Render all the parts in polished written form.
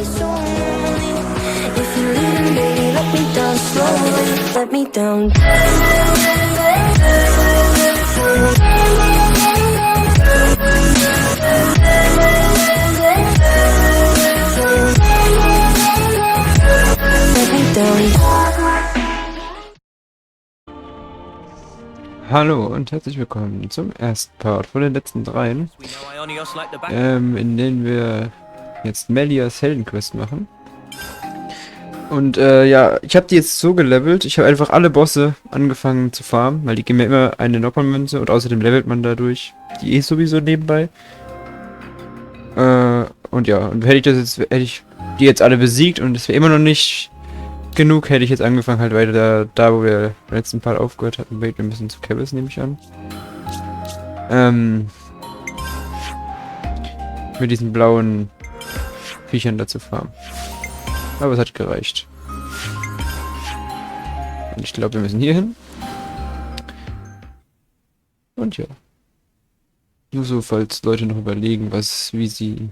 so lonely. If you're leaving, baby, let me down slowly. Let me down. Let me down. Hallo und herzlich willkommen zum ersten Part von den letzten dreien, in denen wir jetzt Melias Heldenquest machen. Und ja, ich habe die jetzt so gelevelt, ich habe einfach alle Bosse angefangen zu farmen, weil die geben mir immer eine Knockback-Münze und außerdem levelt man dadurch die sowieso nebenbei. Und ja, und hätte ich die jetzt alle besiegt und es wäre immer noch nicht genug, hätte ich jetzt angefangen halt weiter da wo wir beim letzten Part aufgehört hatten. Wait, wir müssen zu Kevin, nehme ich an. Mit diesen blauen Viechern dazu farmen. Aber es hat gereicht. Und ich glaube, wir müssen hier hin. Und ja. Nur so, falls Leute noch überlegen, wie sie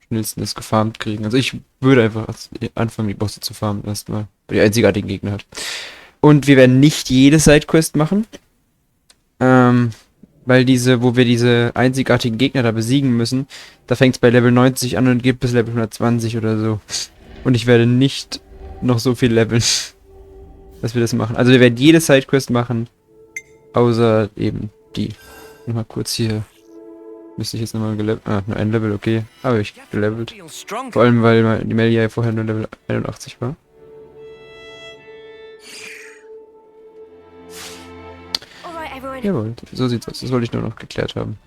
schnellsten das gefarmt kriegen. Also ich würde einfach anfangen, die Bosse zu farmen erstmal, weil die einzigartigen Gegner hat. Und wir werden nicht jede Sidequest machen. Weil wo wir diese einzigartigen Gegner da besiegen müssen, da fängt es bei Level 90 an und geht bis Level 120 oder so. Und ich werde nicht noch so viel leveln, dass wir das machen. Also wir werden jede Sidequest machen, außer eben die. Nochmal kurz hier. Müsste ich jetzt nochmal gelevelt. Nur ein Level, okay. Aber ich gelevelt. Vor allem, weil die Melia ja vorher nur Level 81 war. Jawohl, so sieht's aus. Das wollte ich nur noch geklärt haben.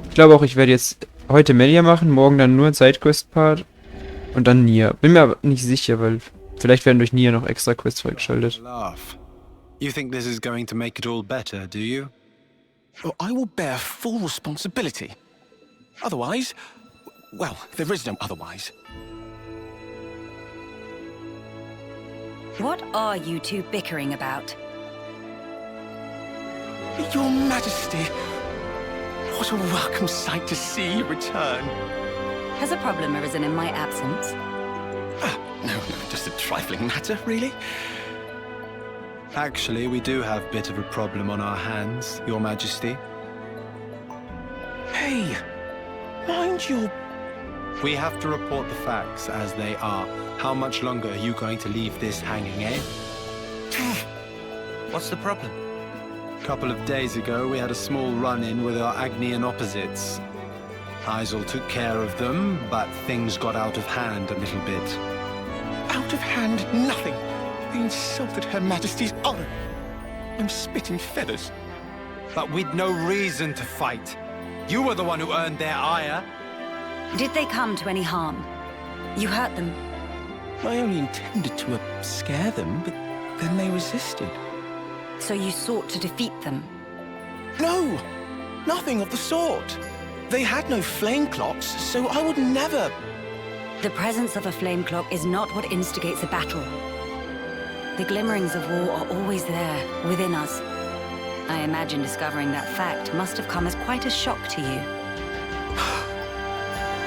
Ich glaube auch, ich werde jetzt heute Melia machen, morgen dann nur Sidequest-Part und dann Nia. Bin mir aber nicht sicher, weil vielleicht werden durch Nia noch extra Quests freigeschaltet. You think this is going to make it all better, do you? Well, I will bear full responsibility. Otherwise, well, there is no otherwise. What are you two bickering about? Your Majesty, what a welcome sight to see you return. Has a problem arisen in my absence? No, just a trifling matter, really. Actually, we do have a bit of a problem on our hands, Your Majesty. Hey, mind your... We have to report the facts as they are. How much longer are you going to leave this hanging, eh? What's the problem? A couple of days ago, we had a small run-in with our Agnian opposites. Isel took care of them, but things got out of hand a little bit. Out of hand, nothing. They insulted Her Majesty's honor. I'm spitting feathers. But we'd no reason to fight. You were the one who earned their ire. Did they come to any harm? You hurt them? I only intended to scare them, but then they resisted. So you sought to defeat them? No! Nothing of the sort. They had no flame clocks, so I would never... The presence of a flame clock is not what instigates a battle. The glimmerings of war are always there, within us. I imagine discovering that fact must have come as quite a shock to you.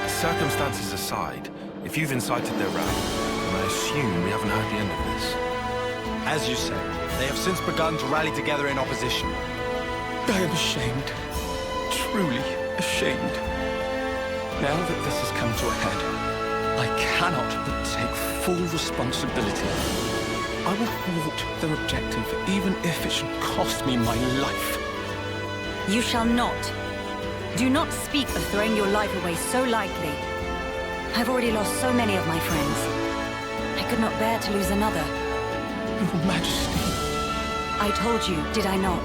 Circumstances aside, if you've incited their wrath, then I assume we haven't heard the end of this. As you say, they have since begun to rally together in opposition. I am ashamed. Truly ashamed. Now that this has come to a head, I cannot but take full responsibility. I will thwart their objective, even if it should cost me my life. You shall not. Do not speak of throwing your life away so lightly. I've already lost so many of my friends. I could not bear to lose another. Your Majesty. I told you, did I not?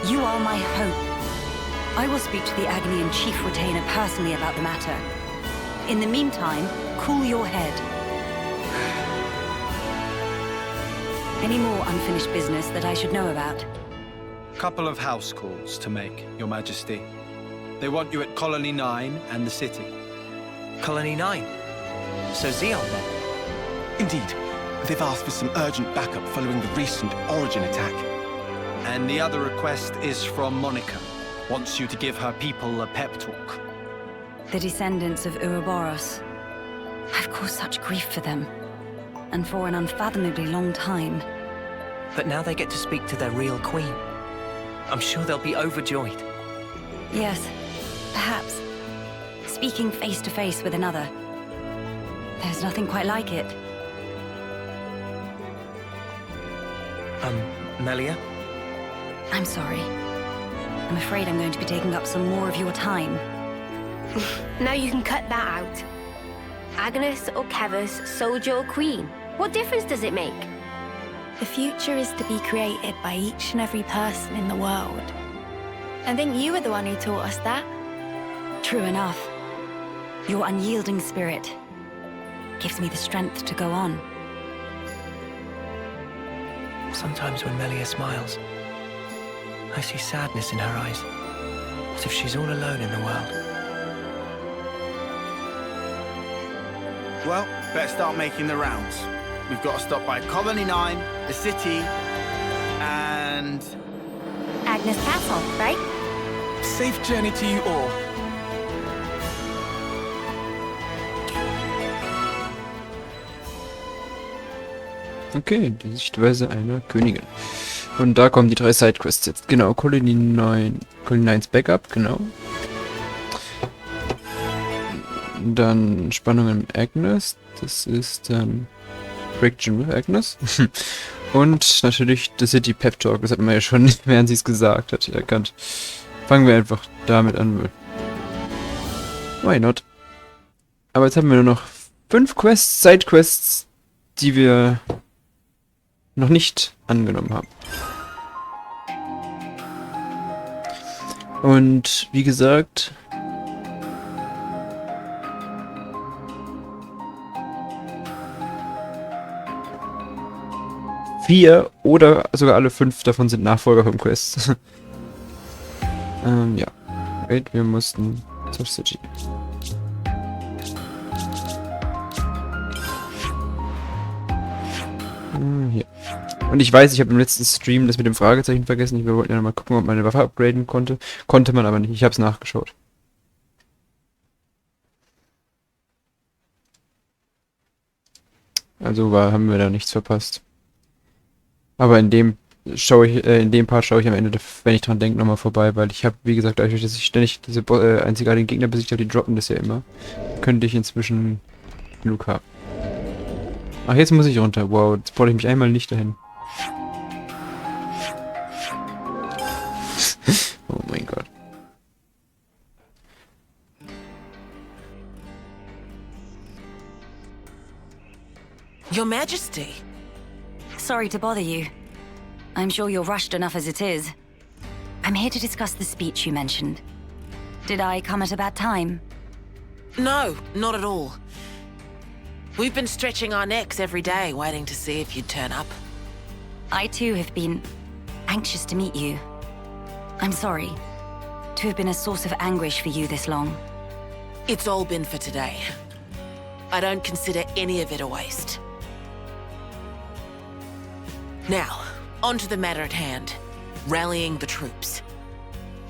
You are my hope. I will speak to the Agnian Chief Retainer personally about the matter. In the meantime, cool your head. Any more unfinished business that I should know about? Couple of house calls to make, Your Majesty. They want you at Colony 9 and the city. Colony 9? So Xeon then? Indeed. They've asked for some urgent backup following the recent Origin attack. And the other request is from Monica. Wants you to give her people a pep talk. The descendants of Ouroboros. I've caused such grief for them, and for an unfathomably long time. But now they get to speak to their real queen. I'm sure they'll be overjoyed. Yes, perhaps. Speaking face to face with another. There's nothing quite like it. Melia? I'm sorry. I'm afraid I'm going to be taking up some more of your time. Now you can cut that out. Agnes or Kevus, soldier or queen. What difference does it make? The future is to be created by each and every person in the world. I think you were the one who taught us that. True enough. Your unyielding spirit gives me the strength to go on. Sometimes when Melia smiles, I see sadness in her eyes, as if she's all alone in the world. Well, better start making the rounds. We've got to stop by Colony 9, the city, and... Agnes Castle, right? Safe journey to you all. Okay, die Sichtweise einer Königin. Und da kommen die 3 Sidequests jetzt. Genau, Colony 9's Backup, genau. Dann Spannungen mit Agnes. Das ist Friction with Agnes. Und natürlich The City Pep Talk. Das hatten wir ja schon, während sie es gesagt hat, erkannt. Fangen wir einfach damit an. Why not? Aber jetzt haben wir nur noch 5 Quests, Sidequests, die wir noch nicht angenommen haben. Und wie gesagt, vier oder sogar alle 5 davon sind Nachfolger vom Quest. Ja. Wait, wir mussten zur City. Hier. Und ich weiß, ich habe im letzten Stream das mit dem Fragezeichen vergessen. Wir wollten ja nochmal gucken, ob man eine Waffe upgraden konnte. Konnte man aber nicht. Ich habe es nachgeschaut. Also haben wir da nichts verpasst. Aber in dem Part schaue ich am Ende, wenn ich dran denke, nochmal vorbei, weil ich habe, wie gesagt, dadurch, dass ich ständig diese einzigartigen Gegner besiegt habe, die droppen das ja immer, könnte ich inzwischen genug haben. Ach, jetzt muss ich runter. Wow, jetzt brauche ich mich einmal nicht dahin. Oh mein Gott. Your Majesty. Sorry to bother you. I'm sure you're rushed enough as it is. I'm here to discuss the speech you mentioned. Did I come at a bad time? No, not at all. We've been stretching our necks every day, waiting to see if you'd turn up. I too have been anxious to meet you. I'm sorry to have been a source of anguish for you this long. It's all been for today. I don't consider any of it a waste. Now, on to the matter at hand. Rallying the troops.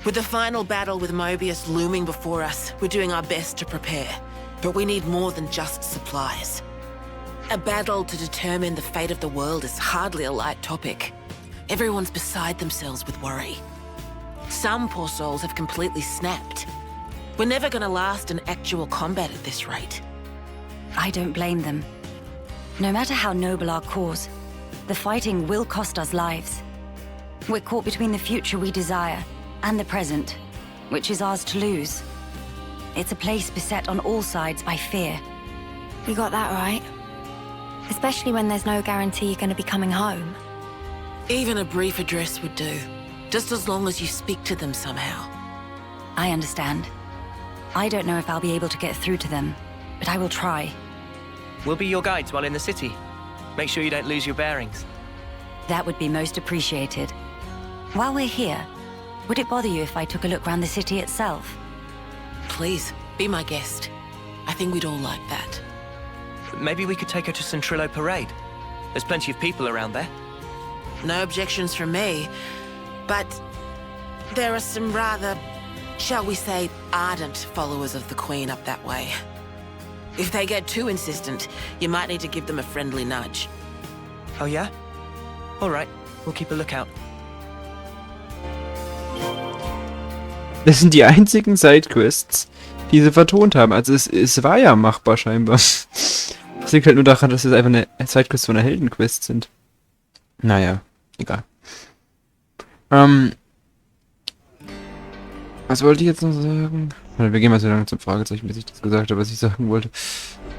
With the final battle with Mobius looming before us, we're doing our best to prepare. But we need more than just supplies. A battle to determine the fate of the world is hardly a light topic. Everyone's beside themselves with worry. Some poor souls have completely snapped. We're never gonna last in actual combat at this rate. I don't blame them. No matter how noble our cause, the fighting will cost us lives. We're caught between the future we desire and the present, which is ours to lose. It's a place beset on all sides by fear. You got that right. Especially when there's no guarantee you're going to be coming home. Even a brief address would do, just as long as you speak to them somehow. I understand. I don't know if I'll be able to get through to them, but I will try. We'll be your guides while in the city. Make sure you don't lose your bearings. That would be most appreciated. While we're here, would it bother you if I took a look around the city itself? Please, be my guest. I think we'd all like that. Maybe we could take her to Centrillo Parade. There's plenty of people around there. No objections from me, but there are some rather, shall we say, ardent followers of the Queen up that way. If they get too insistent, you might need to give them a friendly nudge. Oh yeah? All right, we'll keep a lookout. Das sind die einzigen Sidequests, die sie vertont haben. Also es war ja machbar scheinbar. Das liegt halt nur daran, dass es einfach eine Sidequest von einer Heldenquest sind. Naja, egal. Was wollte ich jetzt noch sagen? Wir gehen mal so lange zum Fragezeichen, bis ich das gesagt habe, was ich sagen wollte.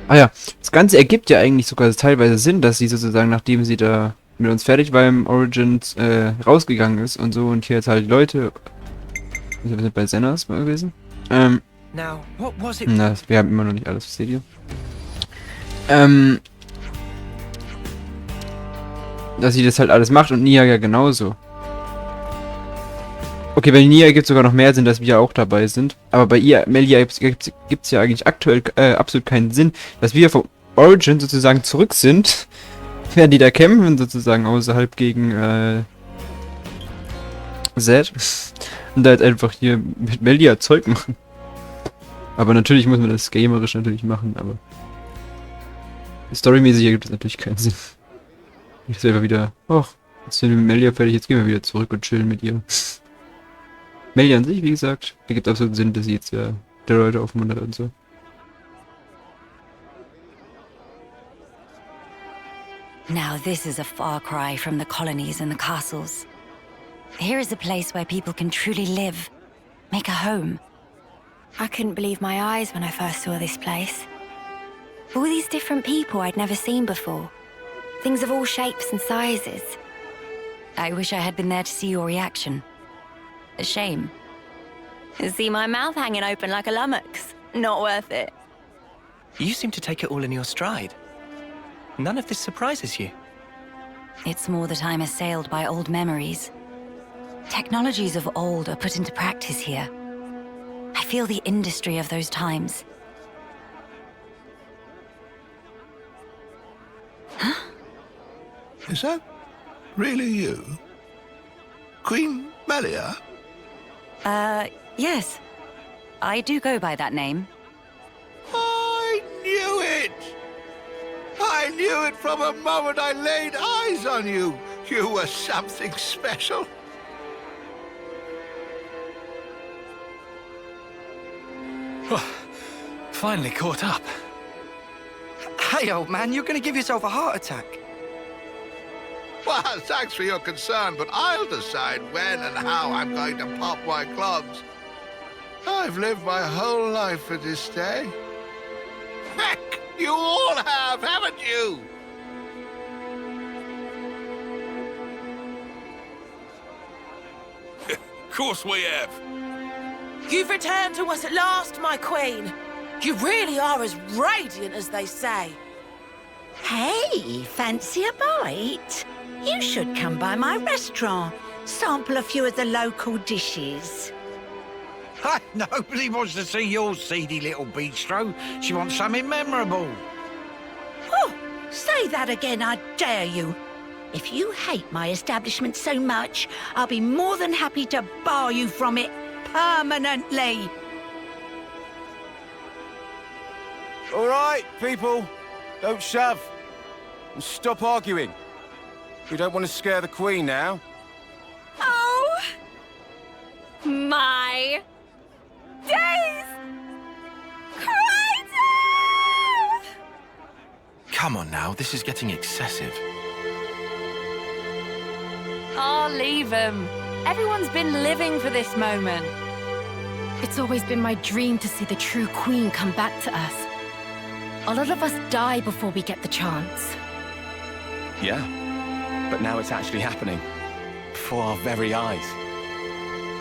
Ah ja, das Ganze ergibt ja eigentlich sogar teilweise Sinn, dass sie sozusagen, nachdem sie da mit uns fertig war im Origins, rausgegangen ist und so und hier jetzt halt die Leute... Wir sind bei Xenas mal gewesen. Now, what was it? Na, wir haben immer noch nicht alles, was seht ihr? Dass sie das halt alles macht und Nia ja genauso. Okay, bei Nia gibt es sogar noch mehr Sinn, dass wir auch dabei sind. Aber bei ihr, Melia, gibt es ja eigentlich aktuell absolut keinen Sinn, dass wir vom Origin sozusagen zurück sind, während die da kämpfen, sozusagen außerhalb gegen Zed. Und da jetzt einfach hier mit Melia Zeug machen. Aber natürlich muss man das gamerisch natürlich machen, aber storymäßig ergibt das natürlich keinen Sinn. Ich selber wieder, ach, jetzt sind wir mit Melia fertig, jetzt gehen wir wieder zurück und chillen mit ihr. Melia an sich, wie gesagt, ergibt absolut Sinn, dass sie jetzt der Leute aufmuntert und so. Now this is a far cry from the colonies and the castles. Here is a place where people can truly live, make a home. I couldn't believe my eyes when I first saw this place. All these different people I'd never seen before. Things of all shapes and sizes. I wish I had been there to see your reaction. A shame. See my mouth hanging open like a lummox. Not worth it. You seem to take it all in your stride. None of this surprises you. It's more that I'm assailed by old memories. Technologies of old are put into practice here. I feel the industry of those times. Huh? Is that really you? Queen Melia? Yes. I do go by that name. I knew it! I knew it from the moment I laid eyes on you. You were something special. Finally caught up. Hey, old man, you're gonna give yourself a heart attack. Well, thanks for your concern, but I'll decide when and how I'm going to pop my clogs. I've lived my whole life for this day. Heck, you all have, haven't you? Of course we have. You've returned to us at last, my queen. You really are as radiant as they say. Hey, fancy a bite? You should come by my restaurant. Sample a few of the local dishes. Nobody wants to see your seedy little bistro. She wants something memorable. Oh, say that again, I dare you. If you hate my establishment so much, I'll be more than happy to bar you from it permanently. All right, people. Don't shove. And stop arguing. We don't want to scare the Queen now. Oh! My... days! Crichton! Come on now, this is getting excessive. Oh, leave him. Everyone's been living for this moment. It's always been my dream to see the true Queen come back to us. A lot of us die before we get the chance. Yeah. But now it's actually happening. Before our very eyes.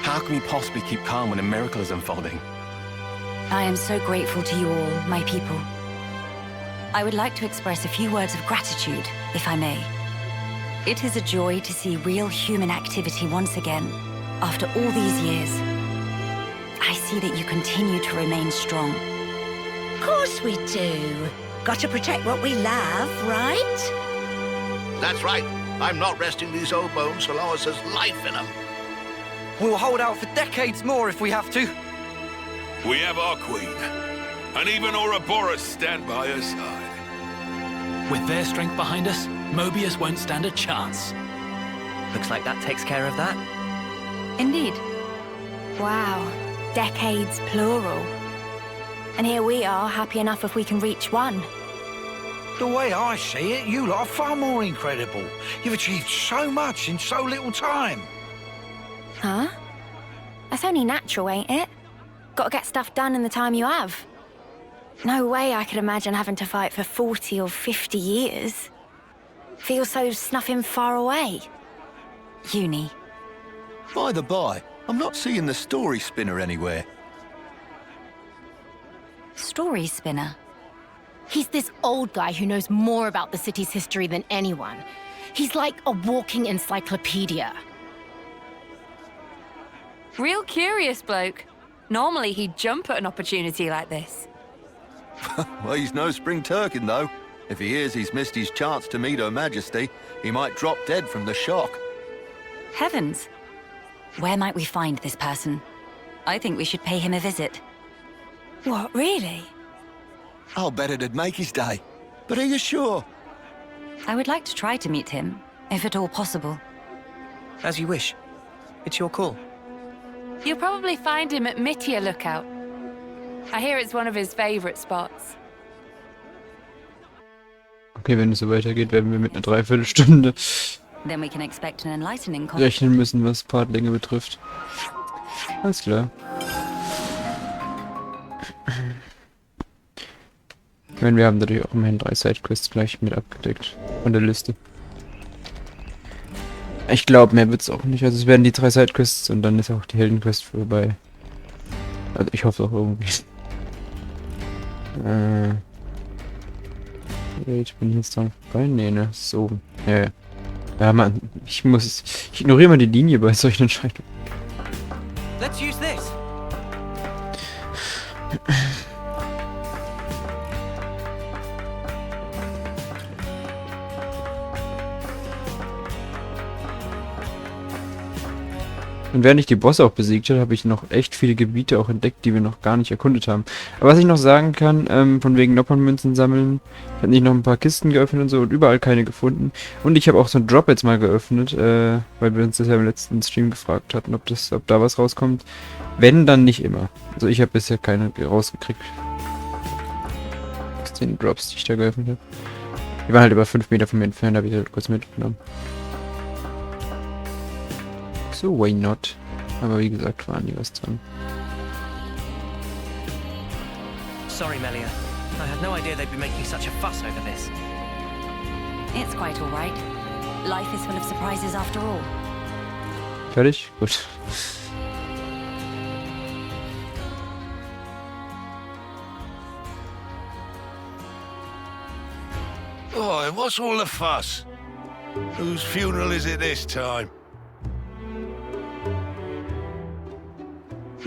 How can we possibly keep calm when a miracle is unfolding? I am so grateful to you all, my people. I would like to express a few words of gratitude, if I may. It is a joy to see real human activity once again, after all these years. I see that you continue to remain strong. Of course we do. Got to protect what we love, right? That's right. I'm not resting these old bones so long as there's life in them. We'll hold out for decades more if we have to. We have our queen. and even Ouroboros stand by her side. With their strength behind us, Mobius won't stand a chance. Looks like that takes care of that. Indeed. Wow. Decades plural. And here we are, happy enough if we can reach one. The way I see it, you lot are far more incredible. You've achieved so much in so little time. Huh? That's only natural, ain't it? Gotta get stuff done in the time you have. No way I could imagine having to fight for 40 or 50 years. Feels so snuffing far away. Uni. By the by, I'm not seeing the story spinner anywhere. Story spinner? He's this old guy who knows more about the city's history than anyone. He's like a walking encyclopedia. Real curious bloke. Normally he'd jump at an opportunity like this. Well, he's no spring turkin, though. If he hears he's missed his chance to meet Her Majesty, he might drop dead from the shock. Heavens. Where might we find this person? I think we should pay him a visit. What, really? I'll bet it'd make his day. But are you sure? I would like to try to meet him, if at all possible. As you wish. It's your call. You'll probably find him at Melia Lookout. I hear it's one of his favorite spots. Okay, wenn es so weitergeht, werden wir mit einer Dreiviertelstunde Then we can expect an enlightening rechnen müssen, was Partlänge betrifft. Alles klar. Ich meine, wir haben natürlich auch immerhin 3 Sidequests gleich mit abgedeckt von der Liste. Ich glaube, mehr wird's auch nicht. Also es werden die 3 Sidequests und dann ist auch die Heldenquest vorbei. Also ich hoffe auch irgendwie. Ich bin jetzt dran vorbei. Nee, ne? So. Ja. Ja, Mann. Ich ignoriere mal die Linie bei solchen Entscheidungen. Let's use this. Und während ich die Bosse auch besiegt habe, habe ich noch echt viele Gebiete auch entdeckt, die wir noch gar nicht erkundet haben. Aber was ich noch sagen kann, von wegen Noppernmünzen sammeln, ich habe nicht noch ein paar Kisten geöffnet und so und überall keine gefunden. Und ich habe auch so einen Drop jetzt mal geöffnet, weil wir uns das ja im letzten Stream gefragt hatten, ob da was rauskommt. Wenn, dann nicht immer. Also ich habe bisher keine rausgekriegt. Aus den Drops, die ich da geöffnet habe. Die waren halt über 5 Meter von mir entfernt, habe ich halt kurz mitgenommen. So, why not? Aber wie gesagt, waren die was dran. Sorry, Melia. I had no idea they'd be making such a fuss over this. It's quite all right. Life is full of surprises after all. Fertig? Gut. Oh, what's all the fuss? Whose funeral is it this time?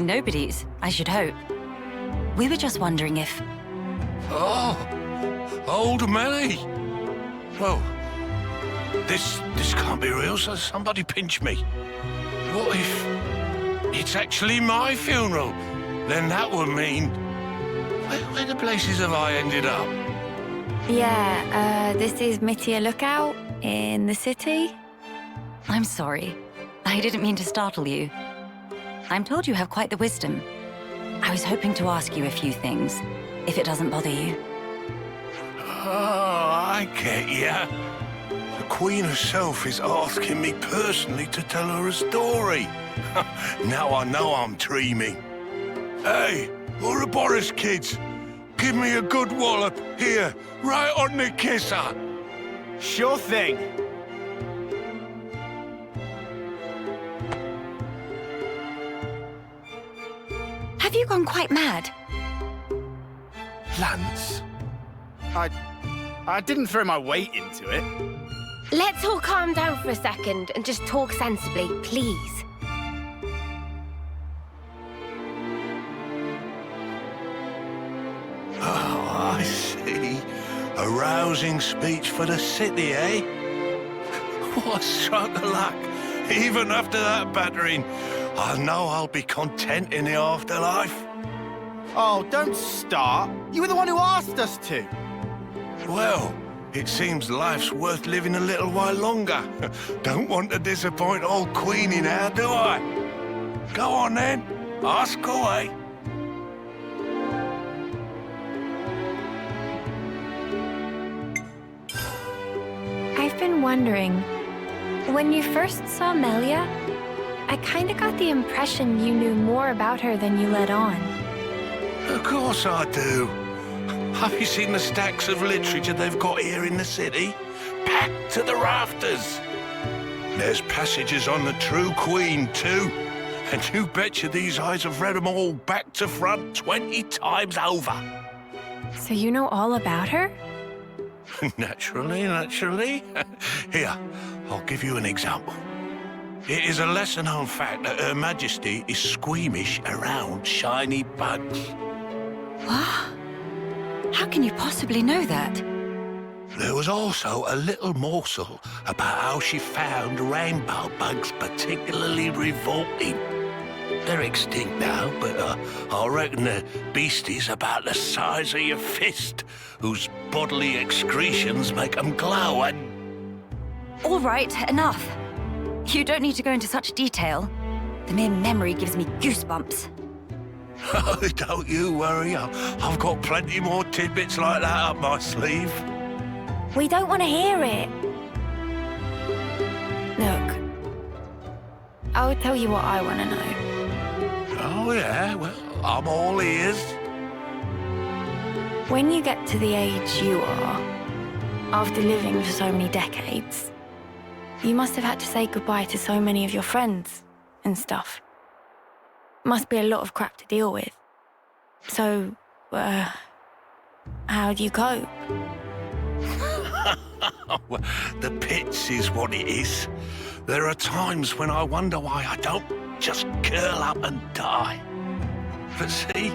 Nobody's, I should hope. We were just wondering if... Oh, old Melly. Well, this can't be real, so somebody pinch me. What if it's actually my funeral? Then that would mean... Where the places have I ended up? Yeah, this is Melia Lookout in the city. I'm sorry. I didn't mean to startle you. I'm told you have quite the wisdom. I was hoping to ask you a few things, if it doesn't bother you. Oh, I get ya. The Queen herself is asking me personally to tell her a story. Now I know I'm dreaming. Hey, Ouroboros kids, give me a good wallop here, right on the kisser. Sure thing. Have you gone quite mad? Lance? I didn't throw my weight into it. Let's all calm down for a second and just talk sensibly, please. Oh, I see. A rousing speech for the city, eh? What a stroke of luck. Even after that battering, I know I'll be content in the afterlife. Oh, don't start. You were the one who asked us to. Well, it seems life's worth living a little while longer. Don't want to disappoint old Queenie now, do I? Go on then, ask away. I've been wondering, when you first saw Melia, I kinda got the impression you knew more about her than you let on. Of course I do. Have you seen the stacks of literature they've got here in the city? Packed to the rafters. There's passages on the true Queen, too. And you betcha these eyes have read them all back to front 20 times over. So you know all about her? Naturally. Here, I'll give you an example. It is a lesser-known fact that Her Majesty is squeamish around shiny bugs. What? How can you possibly know that? There was also a little morsel about how she found rainbow bugs particularly revolting. They're extinct now, but I reckon they're beasties about the size of your fist, whose bodily excretions make them glow and... All right, enough. You don't need to go into such detail. The mere memory gives me goosebumps. Don't you worry, I've got plenty more tidbits like that up my sleeve. We don't want to hear it. Look, I'll tell you what I want to know. Oh yeah, well, I'm all ears. When you get to the age you are, after living for so many decades, you must have had to say goodbye to so many of your friends and stuff. Must be a lot of crap to deal with. So, how do you cope? Well, the pits is what it is. There are times when I wonder why I don't just curl up and die. But see,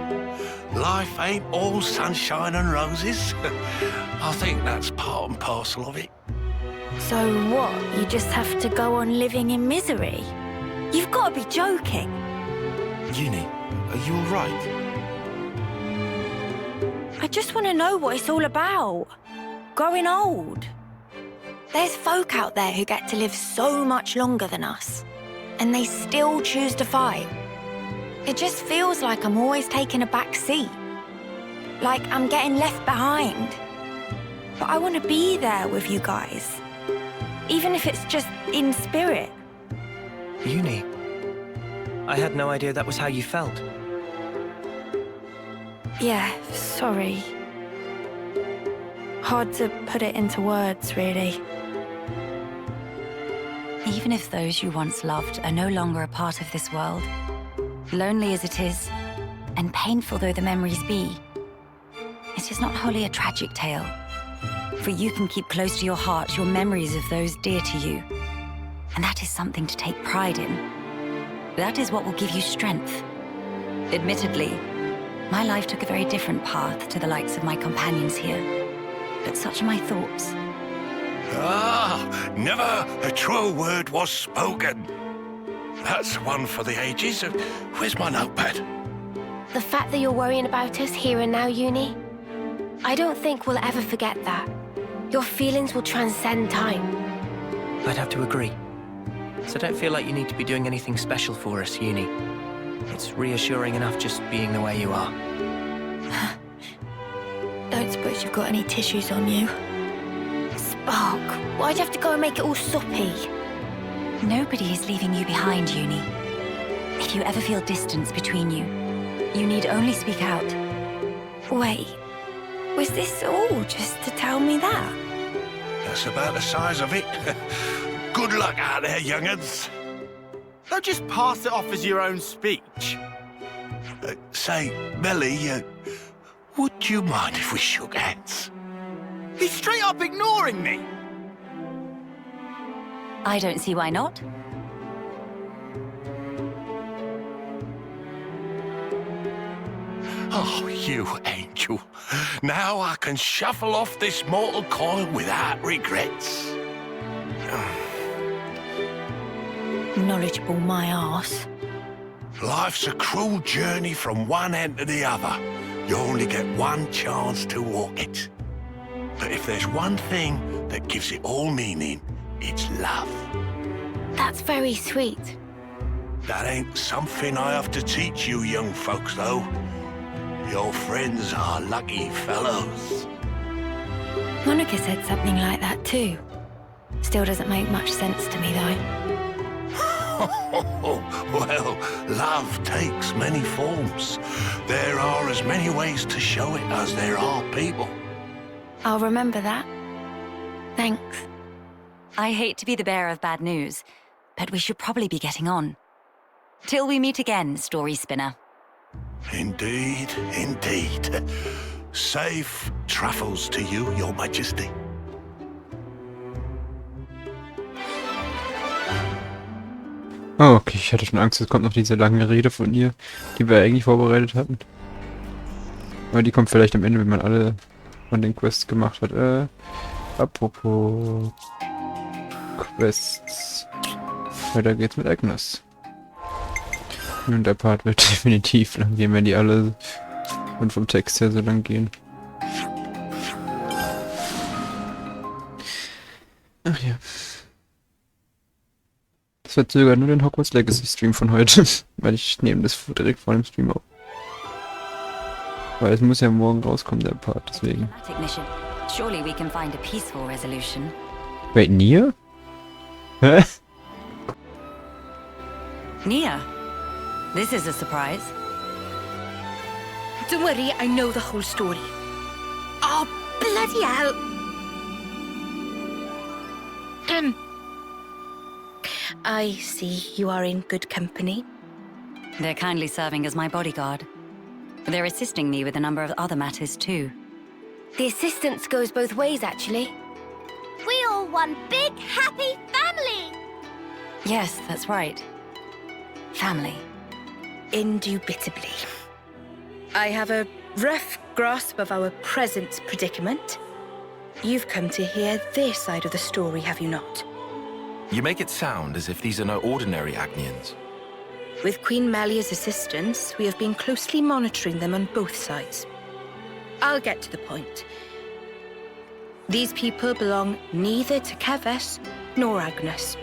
life ain't all sunshine and roses. I think that's part and parcel of it. So what, you just have to go on living in misery? You've got to be joking. Uni, are you all right? I just want to know what it's all about. Growing old. There's folk out there who get to live so much longer than us, and they still choose to fight. It just feels like I'm always taking a back seat. Like I'm getting left behind. But I want to be there with you guys. Even if it's just in spirit. Uni, I had no idea that was how you felt. Yeah, sorry. Hard to put it into words, really. Even if those you once loved are no longer a part of this world, lonely as it is, and painful though the memories be, it is not wholly a tragic tale. For you can keep close to your heart your memories of those dear to you. And that is something to take pride in. That is what will give you strength. Admittedly, my life took a very different path to the likes of my companions here. But such are my thoughts. Ah, never a truer word was spoken. That's one for the ages. Where's my notepad? The fact that you're worrying about us here and now, Uni, I don't think we'll ever forget that. Your feelings will transcend time. I'd have to agree. So don't feel like you need to be doing anything special for us, Uni. It's reassuring enough just being the way you are. Don't suppose you've got any tissues on you? Spark, why'd you have to go and make it all soppy? Nobody is leaving you behind, Uni. If you ever feel distance between you, you need only speak out. Wait, was this all just to tell me that? That's about the size of it. Good luck out there, young'uns. Don't just pass it off as your own speech. Say, Melia, would you mind if we shook hands? He's straight up ignoring me. I don't see why not. Oh, you angel. Now I can shuffle off this mortal coil without regrets. Knowledgeable my arse. Life's a cruel journey from one end to the other. You only get one chance to walk it. But if there's one thing that gives it all meaning, it's love. That's very sweet. That ain't something I have to teach you young folks, though. Your friends are lucky fellows. Monica said something like that too. Still doesn't make much sense to me, though. Well, love takes many forms. There are as many ways to show it as there are people. I'll remember that. Thanks. I hate to be the bearer of bad news, but we should probably be getting on. Till we meet again, story spinner. Indeed, indeed. Safe travels to you, Your Majesty. Oh, okay, ich hatte schon Angst, es kommt noch diese lange Rede von ihr, die wir eigentlich vorbereitet hatten. Aber die kommt vielleicht am Ende, wenn man alle von den Quests gemacht hat. Apropos Quests. Weiter geht's mit Agnes. Und der Part wird definitiv lang gehen, wenn die alle und vom Text her so lang gehen. Ach ja. Das verzögert nur den Hogwarts Legacy Stream von heute, weil ich nehme das direkt vor dem Stream auf. Weil es muss ja morgen rauskommen, der Part, deswegen. Surely we can find a peaceful resolution. Wait, Nia? Hä? Nia? This is a surprise. Don't worry, I know the whole story. Oh, bloody hell! I see you are in good company. They're kindly serving as my bodyguard. They're assisting me with a number of other matters too. The assistance goes both ways, actually. We all one big, happy family! Yes, that's right. Family. Indubitably. I have a rough grasp of our present predicament. You've come to hear their side of the story, have you not? You make it sound as if these are no ordinary Agnians. With Queen Melia's assistance, we have been closely monitoring them on both sides. I'll get to the point. These people belong neither to Keves nor Agnes.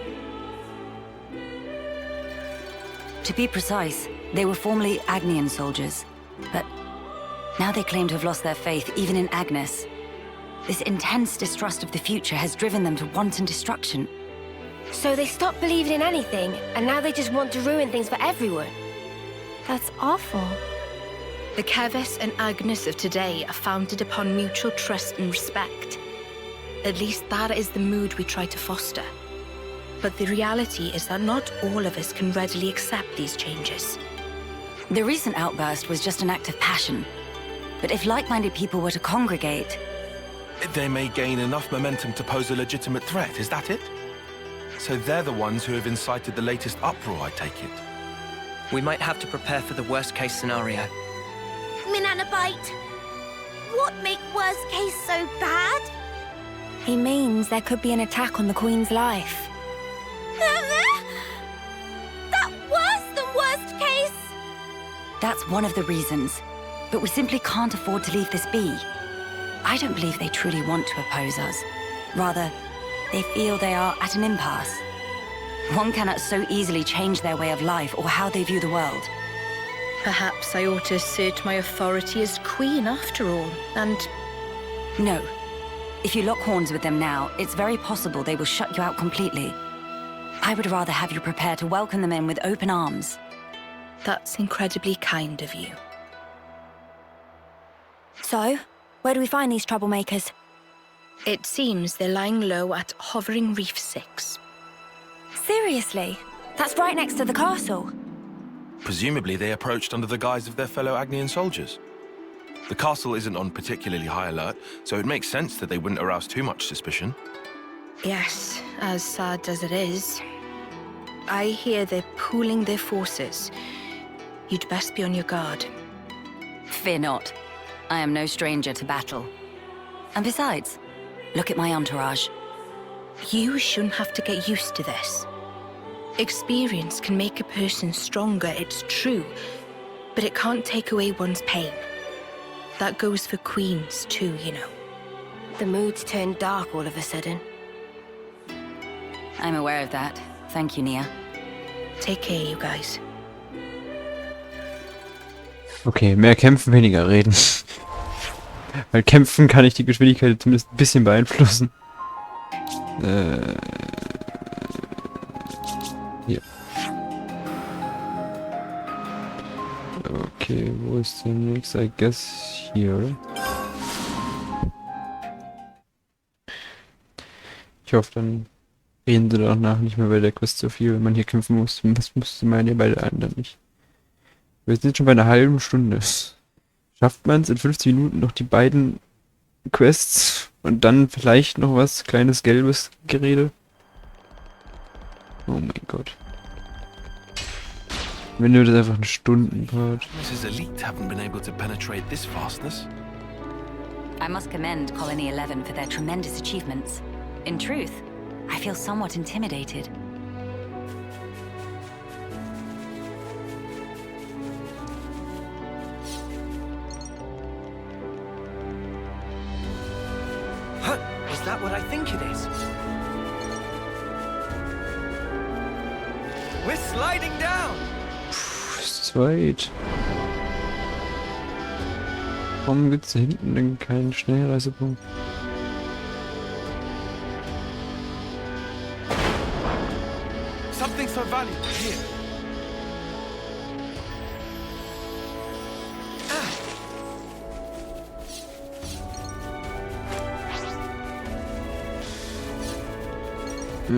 To be precise, they were formerly Agnian soldiers, but now they claim to have lost their faith even in Agnes. This intense distrust of the future has driven them to wanton destruction. So they stopped believing in anything, and now they just want to ruin things for everyone. That's awful. The Keves and Agnes of today are founded upon mutual trust and respect. At least that is the mood we try to foster. But the reality is that not all of us can readily accept these changes. The recent outburst was just an act of passion. But if like-minded people were to congregate... They may gain enough momentum to pose a legitimate threat, is that it? So they're the ones who have incited the latest uproar, I take it. We might have to prepare for the worst-case scenario. Minanabite, what make worst case so bad? He means there could be an attack on the Queen's life. That worse than worst case? That's one of the reasons. But we simply can't afford to leave this be. I don't believe they truly want to oppose us. Rather, they feel they are at an impasse. One cannot so easily change their way of life or how they view the world. Perhaps I ought to assert my authority as queen after all, and... No. If you lock horns with them now, it's very possible they will shut you out completely. I would rather have you prepare to welcome them in with open arms. That's incredibly kind of you. So, where do we find these troublemakers? It seems they're lying low at Hovering Reef 6. Seriously? That's right next to the castle. Presumably they approached under the guise of their fellow Agnian soldiers. The castle isn't on particularly high alert, so it makes sense that they wouldn't arouse too much suspicion. Yes, as sad as it is. I hear they're pooling their forces. You'd best be on your guard. Fear not. I am no stranger to battle. And besides, look at my entourage. You shouldn't have to get used to this. Experience can make a person stronger, it's true, but it can't take away one's pain. That goes for queens too, you know. The mood's turned dark all of a sudden. I'm aware of that. Thank you, Nia. Take care, you guys. Okay, mehr kämpfen, weniger reden. Weil kämpfen kann ich die Geschwindigkeit zumindest ein bisschen beeinflussen. Hier. Okay, wo ist der nächste? I guess hier, oder? Ich hoffe, dann reden sie danach nicht mehr bei der Quest so viel, wenn man hier kämpfen muss. Das musste man ja bei der anderen nicht. Wir sind jetzt schon bei einer halben Stunde. Schafft man es in 50 Minuten noch die beiden Quests und dann vielleicht noch was kleines gelbes Gerede? Oh mein Gott. Wenn du das einfach eine Stundenpart. Mrs. Elite haven't been able to penetrate this fastness. I must commend Colony 11 for their tremendous achievements. In truth, I feel somewhat intimidated. Is that what I think it is? We're sliding down! Ist weit. Warum gibt's da hinten denn keinen Schnellreisepunkt? Something so valuable here.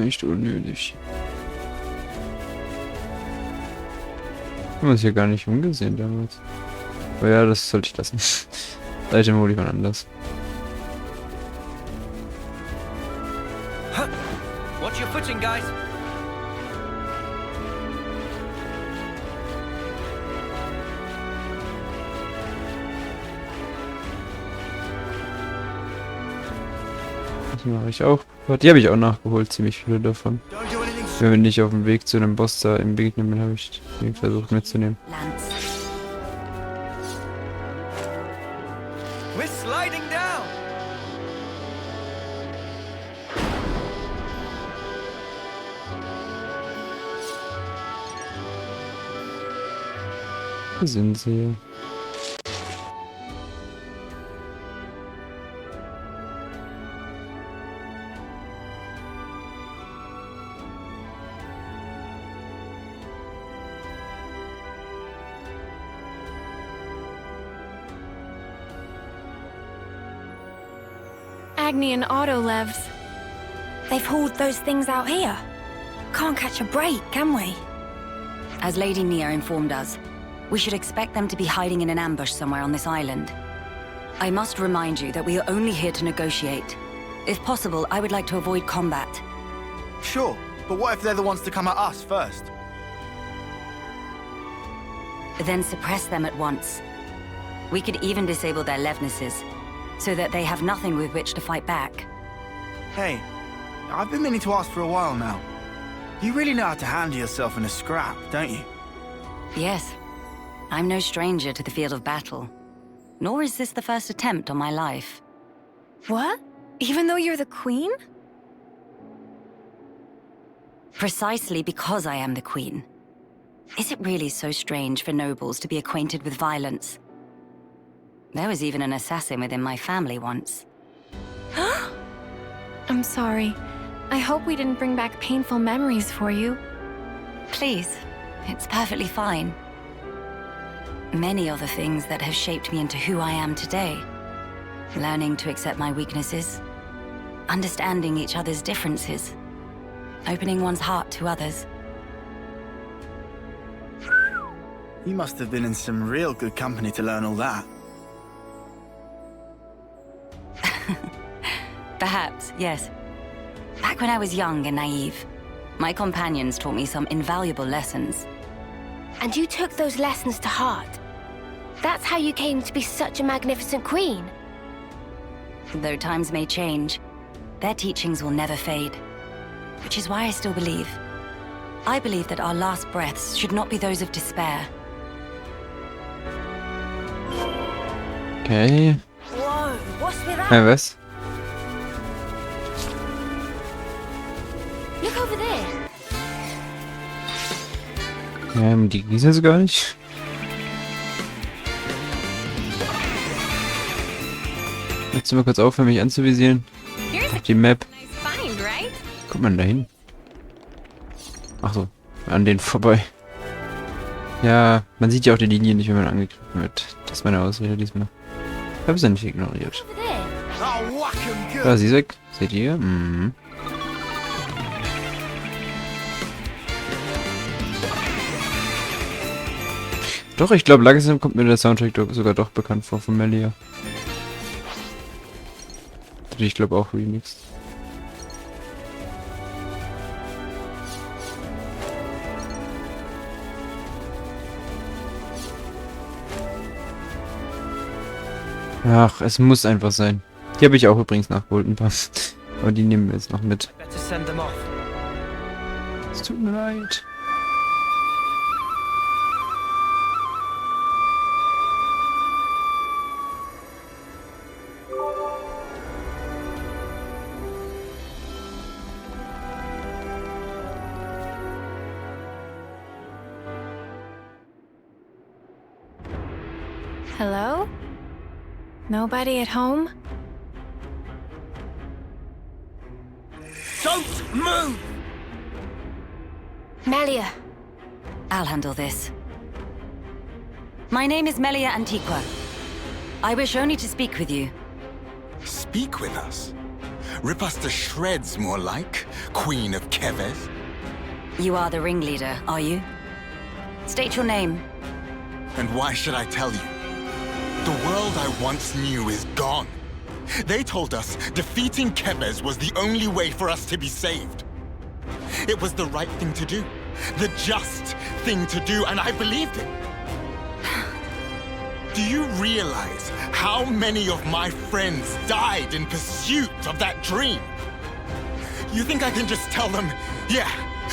Echt unnötig. Haben wir es hier gar nicht umgesehen damals. Aber ja, das sollte ich lassen. Seite hole ich mal anders. Watch your footing, guys. Das mache ich auch. Die habe ich auch nachgeholt, ziemlich viele davon. Wenn ich auf dem Weg zu einem Boss da im Begegnen bin, habe ich den versucht mitzunehmen. We're sliding down. Wo sind sie? Agni and Autolevs. They've hauled those things out here. Can't catch a break, can we? As Lady Nia informed us, we should expect them to be hiding in an ambush somewhere on this island. I must remind you that we are only here to negotiate. If possible, I would like to avoid combat. Sure, but what if they're the ones to come at us first? Then suppress them at once. We could even disable their levnesses, so that they have nothing with which to fight back. Hey, I've been meaning to ask for a while now. You really know how to handle yourself in a scrap, don't you? Yes. I'm no stranger to the field of battle. Nor is this the first attempt on my life. What? Even though you're the queen? Precisely because I am the queen. Is it really so strange for nobles to be acquainted with violence? There was even an assassin within my family once. I'm sorry. I hope we didn't bring back painful memories for you. Please, it's perfectly fine. Many are the things that have shaped me into who I am today. Learning to accept my weaknesses, understanding each other's differences, opening one's heart to others. You must have been in some real good company to learn all that. Perhaps, yes. Back when I was young and naive, my companions taught me some invaluable lessons. And you took those lessons to heart? That's how you came to be such a magnificent queen? Though times may change, their teachings will never fade. Which is why I still believe. I believe that our last breaths should not be those of despair. Okay. Whoa, what's with that? Was? Look over there. Die gießen es gar nicht. Jetzt mal kurz aufhören, mich anzuvisieren. Auf die Map. Kommt man da hin? Ach so, an denen vorbei. Ja, man sieht ja auch die Linie nicht, wenn man angegriffen wird. Das ist meine Ausrede diesmal. Ich habe sie nicht ignoriert. Da, sie ist weg. Seht ihr? Mhm. Doch, ich glaube, langsam kommt mir der Soundtrack sogar doch bekannt vor von Melia. Ich glaube auch remixed. Ach, es muss einfach sein. Die habe ich auch übrigens nachgeholt, ein paar. Aber die nehmen wir jetzt noch mit. Es tut mir leid. Hello? Nobody at home? Don't move! Melia. I'll handle this. My name is Melia Antiqua. I wish only to speak with you. Speak with us? Rip us to shreds, more like, Queen of Keves? You are the ringleader, are you? State your name. And why should I tell you? The world I once knew is gone. They told us defeating Keves was the only way for us to be saved. It was the right thing to do. The just thing to do, and I believed it. Do you realize how many of my friends died in pursuit of that dream? You think I can just tell them, yeah,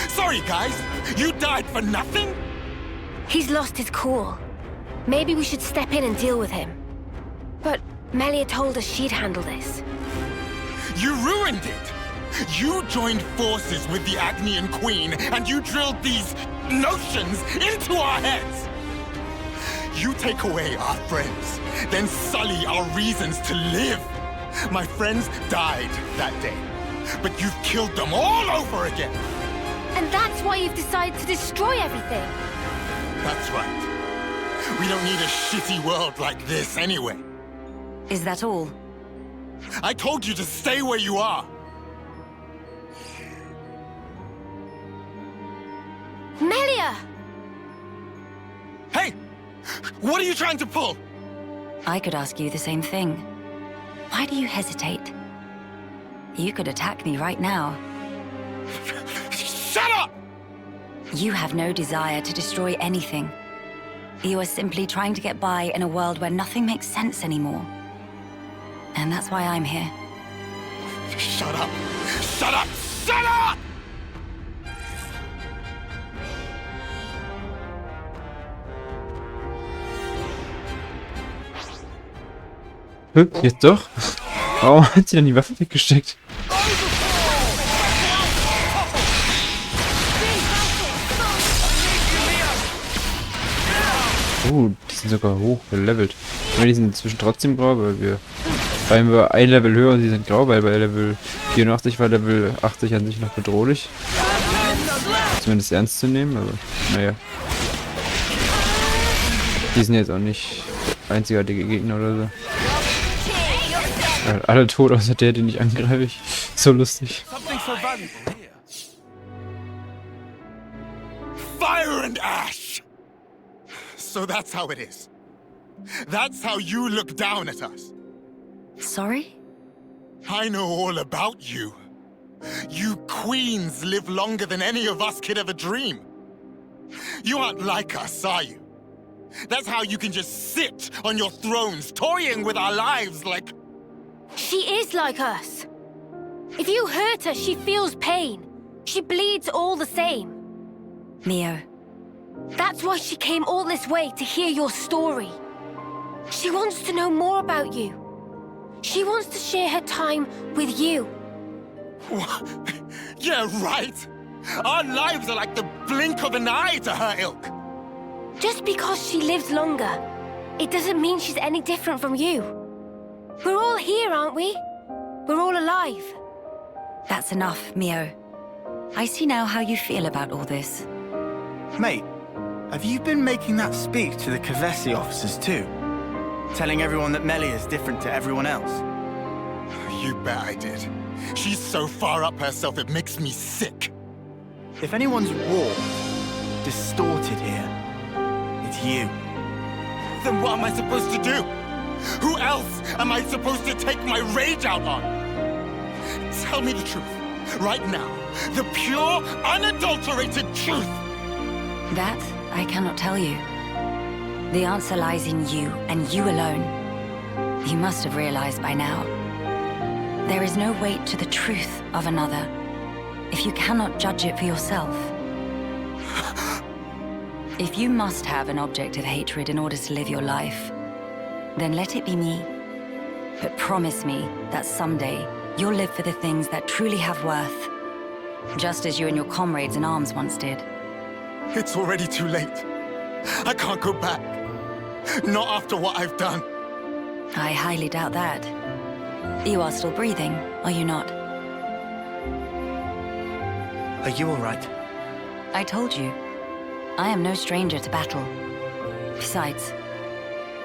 sorry guys, you died for nothing? He's lost his cool. Maybe we should step in and deal with him. But Melia told us she'd handle this. You ruined it! You joined forces with the Agnian Queen, and you drilled these notions into our heads! You take away our friends, then sully our reasons to live. My friends died that day, but you've killed them all over again! And that's why you've decided to destroy everything! That's right. We don't need a shitty world like this anyway. Is that all? I told you to stay where you are! Melia! Hey! What are you trying to pull? I could ask you the same thing. Why do you hesitate? You could attack me right now. Shut up! You have no desire to destroy anything. You are simply trying to get by in a world where nothing makes sense anymore. And that's why I'm here. Shut up! Shut up! Shut up! Jetzt doch? Warum hat sie dann die Waffe weggesteckt? Oh, die sind sogar hoch gelevelt. Aber die sind inzwischen trotzdem grau, weil wir ein Level höher und sie sind grau, weil bei Level 84 war Level 80 an sich noch bedrohlich. Zumindest ernst zu nehmen, aber naja. Die sind jetzt auch nicht einzigartige Gegner oder so. Alle tot, außer der, den ich angreife. So lustig. Fire and ash! So that's how it is. That's how you look down at us. Sorry? I know all about you. You queens live longer than any of us could ever dream. You aren't like us, are you? That's how you can just sit on your thrones, toying with our lives like... She is like us. If you hurt her, she feels pain. She bleeds all the same. Mio. That's why she came all this way to hear your story. She wants to know more about you. She wants to share her time with you. Yeah, right. Our lives are like the blink of an eye to her ilk. Just because she lives longer, it doesn't mean she's any different from you. We're all here, aren't we? We're all alive. That's enough, Mio. I see now how you feel about all this. Mate, have you been making that speech to the Kavesi officers too? Telling everyone that Melia is different to everyone else? You bet I did. She's so far up herself it makes me sick. If anyone's warped, distorted here, it's you. Then what am I supposed to do? Who else am I supposed to take my rage out on? Tell me the truth, right now. The pure, unadulterated truth. That I cannot tell you. The answer lies in you, and you alone. You must have realized by now. There is no weight to the truth of another, if you cannot judge it for yourself. If you must have an object of hatred in order to live your life, then let it be me. But promise me that someday you'll live for the things that truly have worth, just as you and your comrades in arms once did. It's already too late. I can't go back. Not after what I've done. I highly doubt that. You are still breathing, are you not? Are you all right? I told you. I am no stranger to battle. Besides,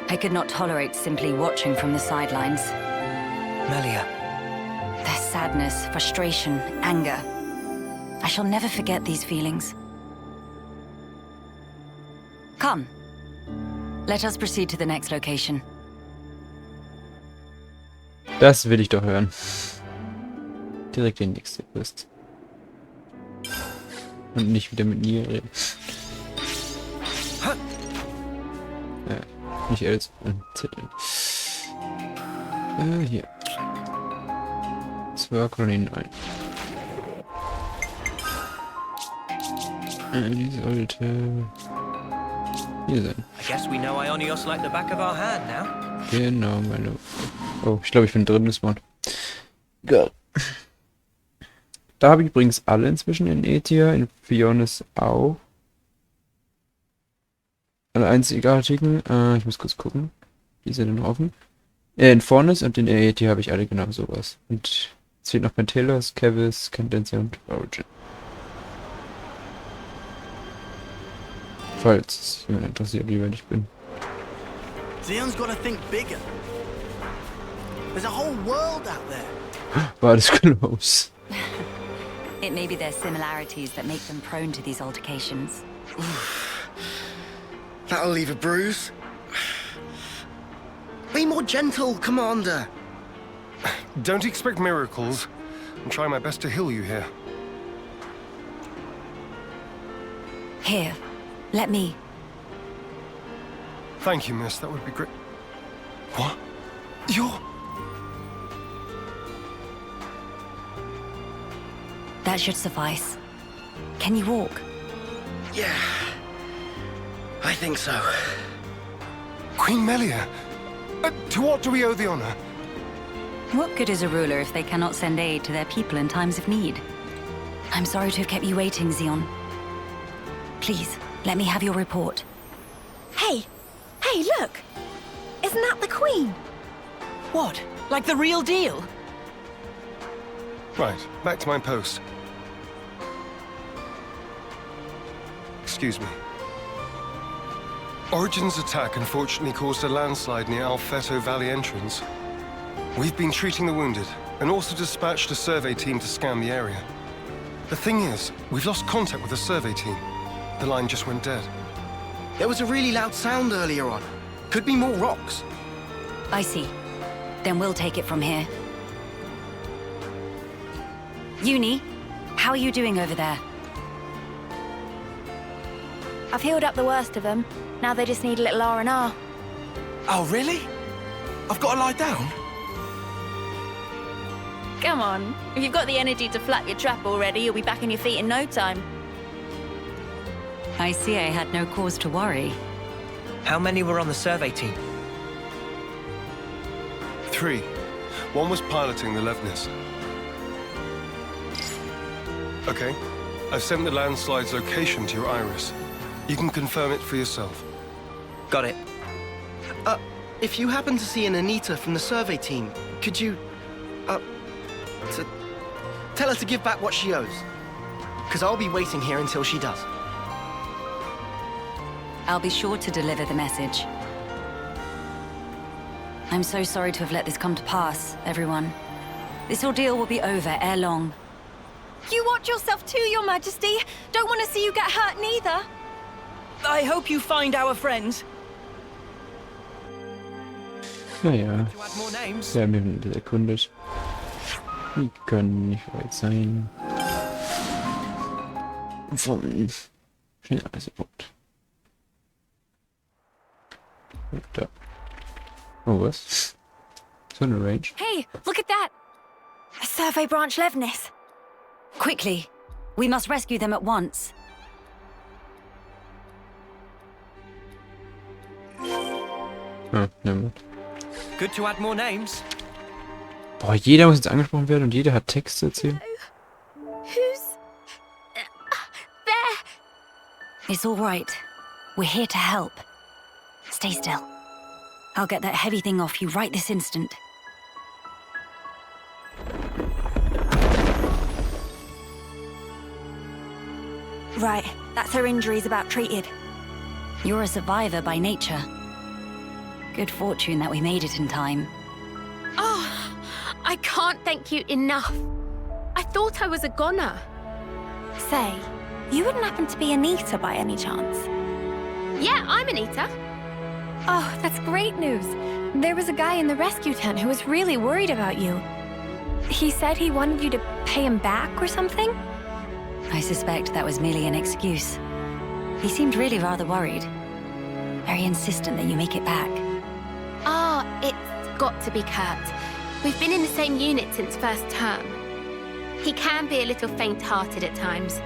I could not tolerate simply watching from the sidelines. Melia. Their sadness, frustration, anger. I shall never forget these feelings. Come. Let us proceed to the next location. Das will ich doch hören. Direkt die nächste Quest. Und nicht wieder mit Nia reden. Nicht Els, Zettel. Hier. 2 Kolonien ein. Die sollte hier sein. I guess we know Ionios like the back of our hand now. Genau, meine. Oh, ich glaube, ich bin drin, das Mod. Egal. Da habe ich übrigens alle inzwischen in Etia, in Fionis auch. Alle einzigartigen. Ich muss kurz gucken. Wie ist er denn offen? In Fornis und in Etia habe ich alle genau sowas. Und es fehlt noch Pentelos, Kevis, Candencia und Origin. Falls jemand interessiert, wie weit ich bin. Xion's gotta think bigger. There's a whole world out there. War das close? It may be their similarities that make them prone to these altercations. That'll leave a bruise. Be more gentle, Commander. Don't expect miracles. I'm trying my best to heal you here. Here, let me. Thank you, miss. That would be great. What? You're... That should suffice. Can you walk? Yeah. I think so. Queen Melia! To what do we owe the honor? What good is a ruler if they cannot send aid to their people in times of need? I'm sorry to have kept you waiting, Xion. Please, let me have your report. Hey! Hey, look! Isn't that the Queen? What? Like the real deal? Right, back to my post. Excuse me. Origin's attack unfortunately caused a landslide near Alfeto Valley entrance. We've been treating the wounded, and also dispatched a survey team to scan the area. The thing is, we've lost contact with the survey team. The line just went dead. There was a really loud sound earlier on. Could be more rocks. I see. Then we'll take it from here. Uni, how are you doing over there? I've healed up the worst of them. Now they just need a little R&R. Oh, really? I've got to lie down? Come on. If you've got the energy to flap your trap already, you'll be back on your feet in no time. I see I had no cause to worry. How many were on the survey team? 3. One was piloting the Levnis. Okay. I've sent the landslide's location to your iris. You can confirm it for yourself. Got it. If you happen to see an Anita from the survey team, could you... tell her to give back what she owes. Because I'll be waiting here until she does. I'll be sure to deliver the message. I'm so sorry to have let this come to pass, everyone. This ordeal will be over ere long. You watch yourself too, Your Majesty. Don't want to see you get hurt neither. I hope you find our friends. Naja, wir haben das erkundet. Die können nicht weit sein. Vom Schnellreisepunkt. Da. Oh, was? So eine Range. Hey, look at that! A survey branch Levnis. Quickly! We must rescue them at once. Oh, nevermind. Good to add more names. Boah, jeder muss jetzt angesprochen werden und jeder hat Text zu erzählen. Who's... there? It's all right. We're here to help. Stay still. I'll get that heavy thing off you right this instant. Right, that's her injuries about treated. You're a survivor by nature. Good fortune that we made it in time. Oh, I can't thank you enough. I thought I was a goner. Say, you wouldn't happen to be Anita by any chance? Yeah, I'm Anita. Oh, that's great news. There was a guy in the rescue tent who was really worried about you. He said he wanted you to pay him back or something? I suspect that was merely an excuse. He seemed really rather worried. Very insistent that you make it back. Ah, it's got to be Kurt. We've been in the same unit since first term. He can be a little faint-hearted at times.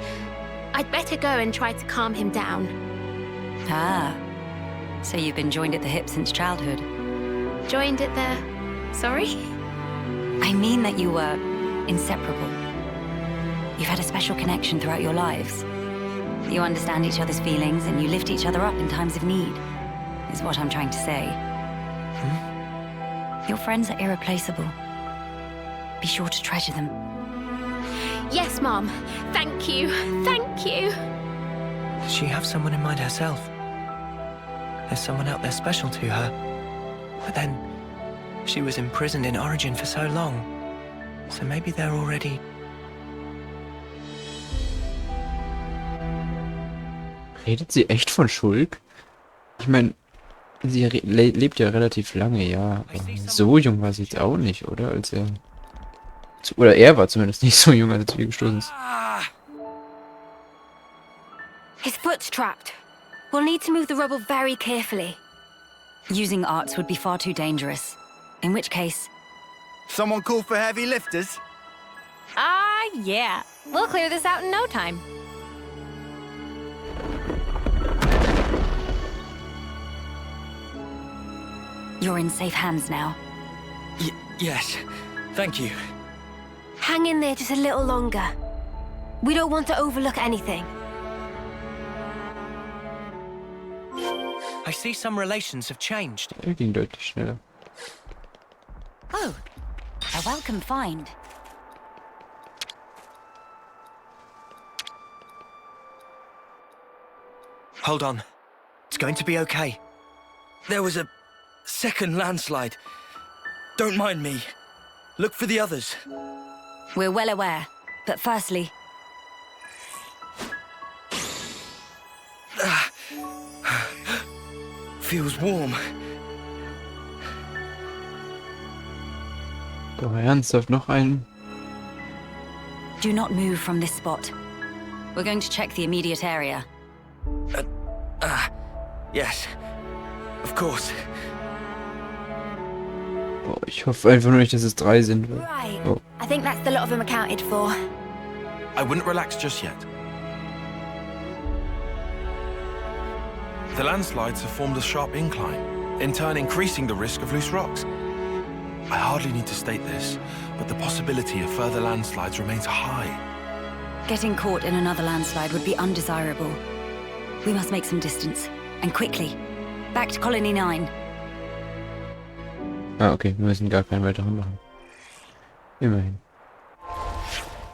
I'd better go and try to calm him down. Ah, so you've been joined at the hip since childhood? Joined at the... sorry? I mean that you were inseparable. You've had a special connection throughout your lives. You understand each other's feelings and you lift each other up in times of need, is what I'm trying to say. Your friends are irreplaceable. Be sure to treasure them. Yes, Mom. Thank you. Thank you. Does she have someone in mind herself? There's someone out there special to her. But then, she was imprisoned in Origin for so long. So maybe they're already... Redet sie echt von Schulk? Ich meine, sie lebt ja relativ lange, ja. Aber so jung war sie jetzt auch nicht, oder? Als er... Oder er war zumindest nicht so jung, als er zu ihr gestoßen ist. His foot's trapped. We'll need to move the rubble very carefully. Using arts would be far too dangerous. In which case... Someone call for heavy lifters? Yeah. We'll clear this out in no time. You're in safe hands now. Yes. Thank you. Hang in there just a little longer. We don't want to overlook anything. I see some relations have changed. Er ging deutlich schneller. Oh, a welcome find. Hold on. It's going to be okay. There was a second landslide. Don't mind me. Look for the others. We're well aware, but firstly... Feels warm. Doch ernsthaft noch einen? Do not move from this spot. We're going to check the immediate area. Yes. Of course. Boah, ich hoffe einfach nur nicht, dass es 3 sind. Right. Oh. I think that's the lot of them accounted for. I wouldn't relax just yet. The landslides have formed a sharp incline, in turn increasing the risk of loose rocks. I hardly need to state this, but the possibility of further landslides remains high. Getting caught in another landslide would be undesirable. We must make some distance, and quickly. Back to Colony 9. Ah, okay, wir müssen gar keinen weiteren machen. Immerhin.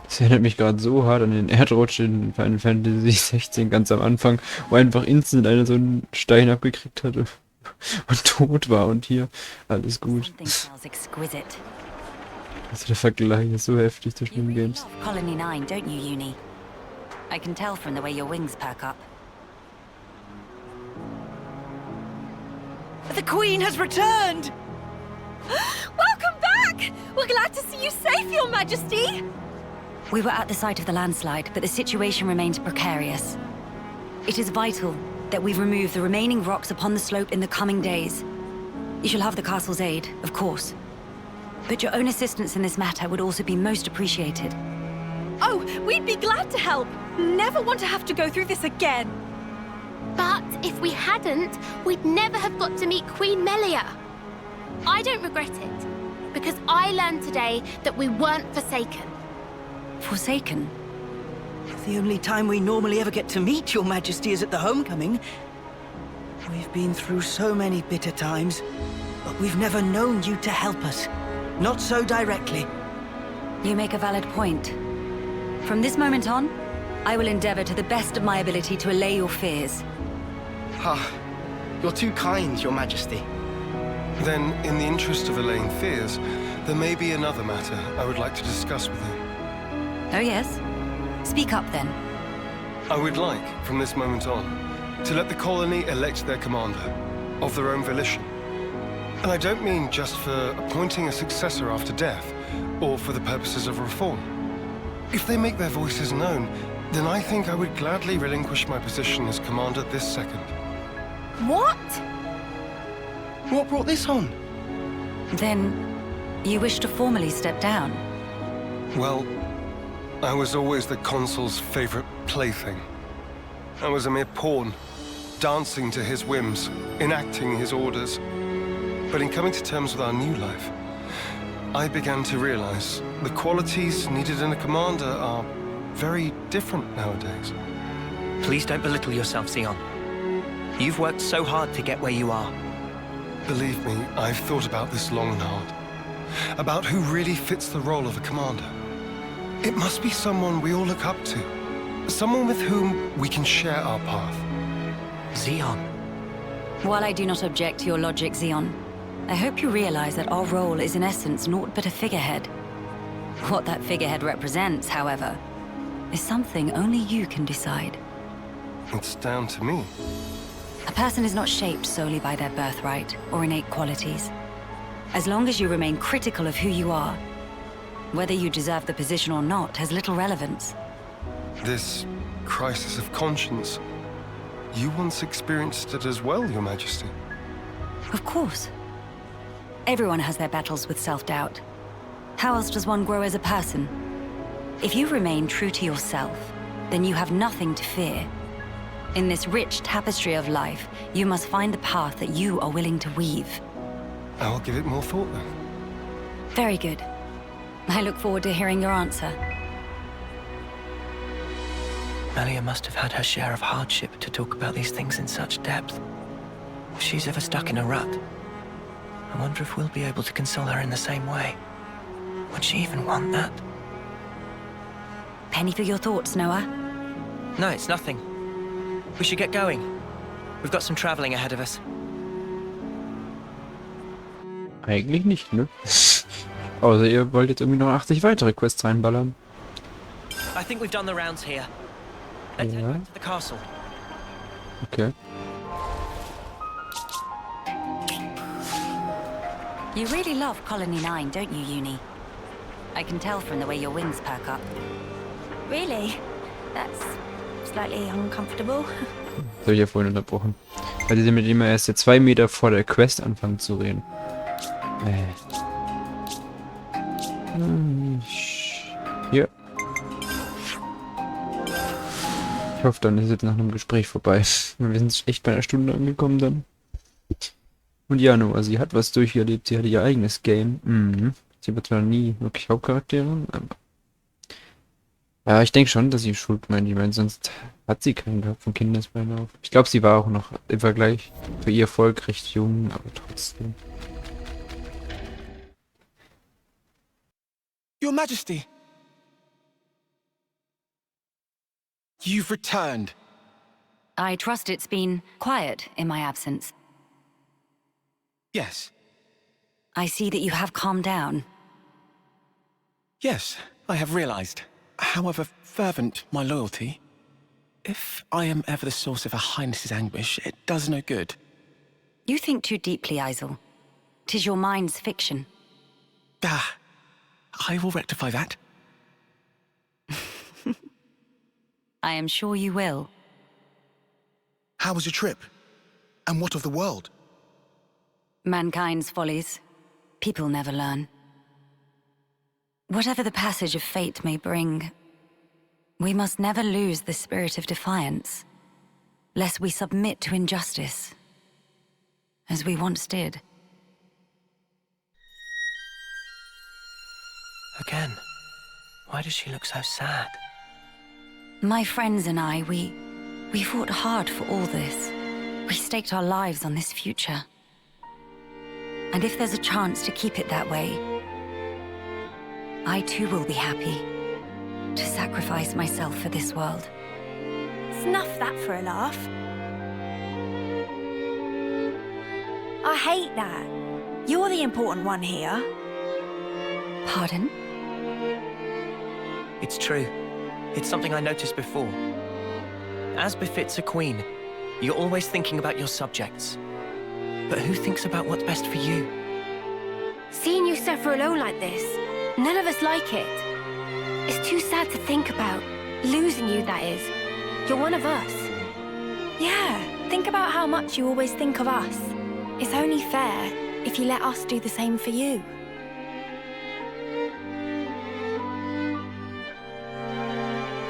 Das erinnert mich gerade so hart an den Erdrutsch in Final Fantasy 16 ganz am Anfang, wo einfach instant einer so einen Stein abgekriegt hatte und tot war und hier alles gut. Also der Vergleich ist so heftig zwischen den Games. Colony 9, don't you, Uni? I can tell from the way your wings perk up. The Queen has returned! Welcome back! We're glad to see you safe, Your Majesty! We were at the site of the landslide, but the situation remains precarious. It is vital that we remove the remaining rocks upon the slope in the coming days. You shall have the castle's aid, of course. But your own assistance in this matter would also be most appreciated. Oh, we'd be glad to help. Never want to have to go through this again. But if we hadn't, we'd never have got to meet Queen Melia. I don't regret it, because I learned today that we weren't forsaken. Forsaken? The only time we normally ever get to meet Your Majesty is at the homecoming. We've been through so many bitter times, but we've never known you to help us. Not so directly. You make a valid point. From this moment on, I will endeavor to the best of my ability to allay your fears. Ah, you're too kind, Your Majesty. Then, in the interest of allaying fears, there may be another matter I would like to discuss with you. Oh yes? Speak up then. I would like, from this moment on, to let the colony elect their commander, of their own volition. And I don't mean just for appointing a successor after death, or for the purposes of reform. If they make their voices known, then I think I would gladly relinquish my position as commander this second. What? What brought this on? Then, you wish to formally step down? Well, I was always the consul's favorite plaything. I was a mere pawn, dancing to his whims, enacting his orders. But in coming to terms with our new life, I began to realize the qualities needed in a commander are very different nowadays. Please don't belittle yourself, Xeon. You've worked so hard to get where you are. Believe me, I've thought about this long and hard. About who really fits the role of a commander. It must be someone we all look up to. Someone with whom we can share our path. Xeon. While I do not object to your logic, Xeon, I hope you realize that our role is in essence naught but a figurehead. What that figurehead represents, however, is something only you can decide. It's down to me. A person is not shaped solely by their birthright or innate qualities. As long as you remain critical of who you are, whether you deserve the position or not has little relevance. This crisis of conscience, you once experienced it as well, Your Majesty. Of course. Everyone has their battles with self-doubt. How else does one grow as a person? If you remain true to yourself, then you have nothing to fear. In this rich tapestry of life, you must find the path that you are willing to weave. I'll give it more thought then. Very good. I look forward to hearing your answer. Melia must have had her share of hardship to talk about these things in such depth. If she's ever stuck in a rut, I wonder if we'll be able to console her in the same way. Would she even want that? Penny for your thoughts, Noah. No, it's nothing. We should get going. We've got some traveling ahead of us. Eigentlich nicht, ne? Außer ihr wollt jetzt irgendwie noch 80 weitere Quests reinballern. I think we've done the rounds here. Let's head back to the castle. Okay. You really love Colony 9, don't you, Uni? I can tell from the way your wings perk up. Really? That's slightly uncomfortable. Das habe ich ja vorhin unterbrochen. Weil die mit ihm erst 2 Meter vor der Quest anfangen zu reden. Hier. Ich hoffe, dann ist jetzt nach einem Gespräch vorbei. Wir sind echt bei einer Stunde angekommen dann. Und ja, Noah, sie hat was durcherlebt. Sie hatte ihr eigenes Game. Mhm. Sie war zwar nie wirklich Hauptcharakterin, aber... Ja, ich denke schon, dass sie schuld meint. Ich meine, sonst hat sie keinen gehabt von Kindesbeinen auf. Ich glaube, sie war auch noch im Vergleich für ihr Volk recht jung, aber trotzdem. Your Majesty! You've returned. I trust it's been quiet in my absence. Yes. I see that you have calmed down. Yes, I have realized. However fervent my loyalty, if I am ever the source of Her Highness's anguish, it does no good. You think too deeply, Isel. 'Tis your mind's fiction. Ah, I will rectify that. I am sure you will. How was your trip? And what of the world? Mankind's follies. People never learn. Whatever the passage of fate may bring, we must never lose the spirit of defiance, lest we submit to injustice, as we once did. Again, why does she look so sad? My friends and I, we fought hard for all this. We staked our lives on this future. And if there's a chance to keep it that way, I too will be happy to sacrifice myself for this world. Snuff that for a laugh. I hate that. You're the important one here. Pardon? It's true. It's something I noticed before. As befits a queen, you're always thinking about your subjects. But who thinks about what's best for you? Seeing you suffer alone like this, none of us like it. It's too sad to think about. Losing you, that is. You're one of us. Yeah, think about how much you always think of us. It's only fair if you let us do the same for you.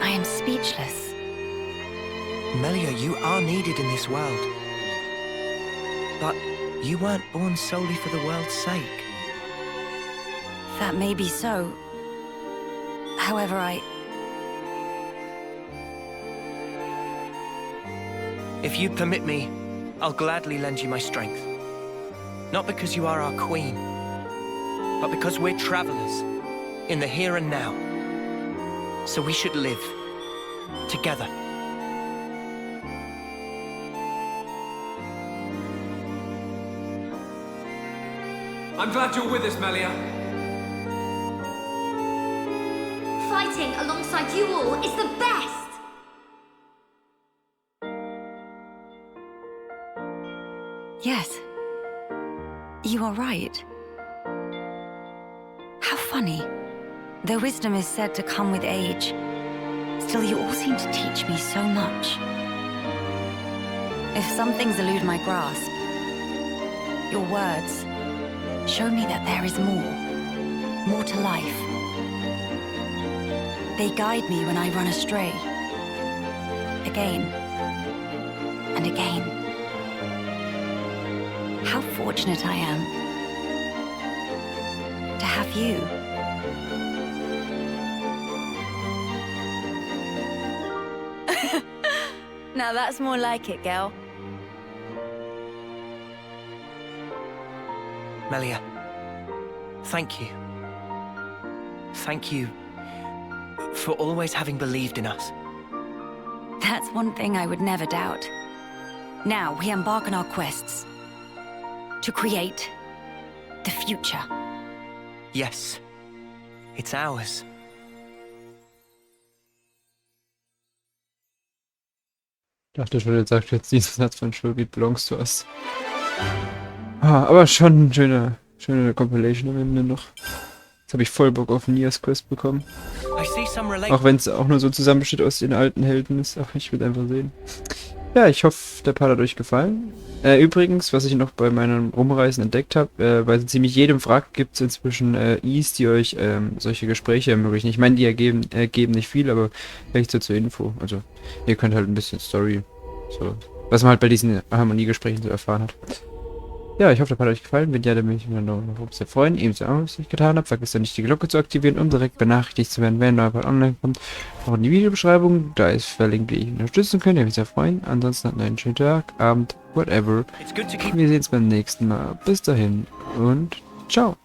I am speechless. Melia, you are needed in this world. But you weren't born solely for the world's sake. That may be so. However, If you permit me, I'll gladly lend you my strength. Not because you are our queen, but because we're travelers in the here and now. So we should live together. I'm glad you're with us, Melia. Fighting alongside you all is the best! yes. You are right. How funny. Though wisdom is said to come with age, still you all seem to teach me so much. If some things elude my grasp, your words show me that there is more to life. They guide me when I run astray, again and again. How fortunate I am to have you. Now that's more like it, girl. Melia, thank you. Thank you for always having believed in us. That's one thing I would never doubt. Now we embark on our quests to create the future. Yes, it's ours. Ich dachte schon, er sagt jetzt diesen Satz von Shulgit belongs to us. Ah, aber schon eine schöne Compilation am Ende noch. Jetzt habe ich voll Bock auf Nias Quest bekommen. Auch wenn es auch nur so ein Zusammenschnitt aus den alten Helden ist. Ach, ich will einfach sehen. Ja, ich hoffe, der Part hat euch gefallen. Übrigens, was ich noch bei meinem Rumreisen entdeckt habe, bei ziemlich jedem Wrack gibt es inzwischen E's, die euch solche Gespräche ermöglichen. Ich meine, die ergeben nicht viel, aber vielleicht so zur Info. Also, ihr könnt halt ein bisschen Story, so, was man halt bei diesen Harmoniegesprächen so erfahren hat. Ja, ich hoffe, der Part hat euch gefallen. Wenn ja, dann würde ich mich noch sehr freuen. Ebenso auch, was ich getan habe. Vergesst nicht, die Glocke zu aktivieren, um direkt benachrichtigt zu werden, wenn ein neuer Part online kommt. Auch in die Videobeschreibung. Da ist verlinkt, wie ihr ihn unterstützen könnt. Ich würde mich sehr freuen. Ansonsten habt einen schönen Tag, Abend, whatever. Wir sehen uns beim nächsten Mal. Bis dahin und ciao.